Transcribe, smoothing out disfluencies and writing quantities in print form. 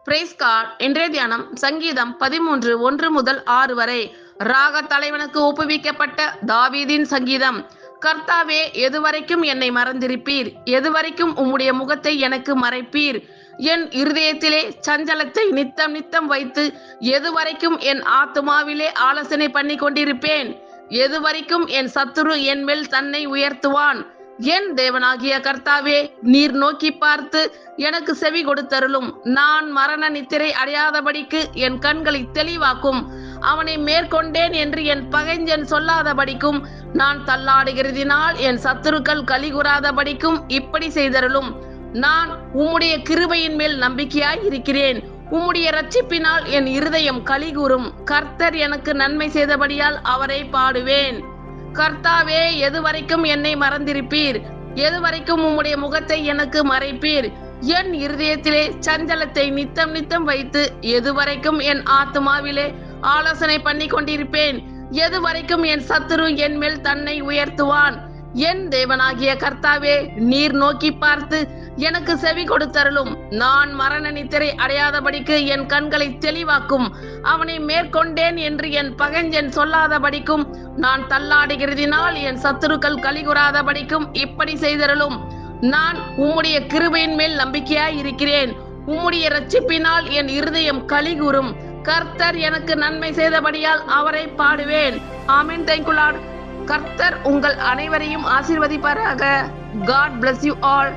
Price card. இன்றைய தியானம் சங்கீதம் 13 1 முதல் 6 வரை. ராக தலைவனுக்கு ஒப்புவிக்கப்பட்ட தாவீதின் சங்கீதம். கர்த்தாவே, எதுவரைக்கும் என்னை மறந்திருப்பீர்? எதுவரைக்கும் உம்முடைய முகத்தை எனக்கு மறைப்பீர்? என் இருதயத்திலே சஞ்சலத்தை நித்தம் நித்தம் வைத்து எதுவரைக்கும் என் ஆத்துமாவிலே ஆலோசனை பண்ணி கொண்டிருப்பேன்? எதுவரைக்கும் என் சத்துரு என் மேல் தன்னை உயர்த்துவான்? என் தேவனாகிய கர்த்தாவே, நீர் நோக்கி பார்த்து எனக்கு செவி கொடுத்தருளும். நான் மரண நித்திரை அடையாதபடிக்கு என் கண்களை தெளிவாக்கும். அவனை மேற்கொண்டேன் என்று என் பகைஞன் சொல்லாதபடிக்கும், நான் தள்ளாடுகிறதினால் என் சத்துருக்கள் கலிகூறாதபடிக்கும் இப்படி செய்தருளும். நான் உம்முடைய கிருபையின் மேல் நம்பிக்கையாய் இருக்கிறேன். உம்முடைய இரட்சிப்பினால் என் இருதயம் கலிகூறும். கர்த்தர் எனக்கு நன்மை செய்தபடியால் அவரை பாடுவேன். கர்த்தாவே, எதுவரைக்கும் என்னை மறந்திருப்பீர்? எதுவரைக்கும் உம்முடைய முகத்தை எனக்கு மறைப்பீர்? என் இருதயத்திலே சஞ்சலத்தை நித்தம் நித்தம் வைத்து எதுவரைக்கும் என் ஆத்துமாவிலே ஆலோசனை பண்ணி கொண்டிருப்பேன்? எதுவரைக்கும் என் சத்துரு என் மேல் தன்னை உயர்த்துவான்? என் தேவனாகிய கர்த்தாவே, நீர் நோக்கி பார்த்து எனக்கு செவி கொடுத்தருளும். நான் மரண நித்திரை அடையாதபடிக்கு என் கண்களை தெளிவாக்கும். அவனை மேற்கொண்டேன் என்று என் பகைஞன் சொல்லாதபடிக்கும், நான் தள்ளாடுகிறதினால் என் சத்துருக்கள் கலிகூறாதபடிக்கும் இப்படி செய்தருளும். நான் உம்முடைய கிருபையின் மேல் நம்பிக்கையாய் இருக்கிறேன். உம்முடைய இரட்சிப்பினால் என் இருதயம் கலிகூறும். கர்த்தர் எனக்கு நன்மை செய்தபடியால் அவரை பாடுவேன். ஆமென். Thank you Lord. கர்த்தர் உங்கள் அனைவரையும் ஆசீர்வதிப்பாராக. God bless you all.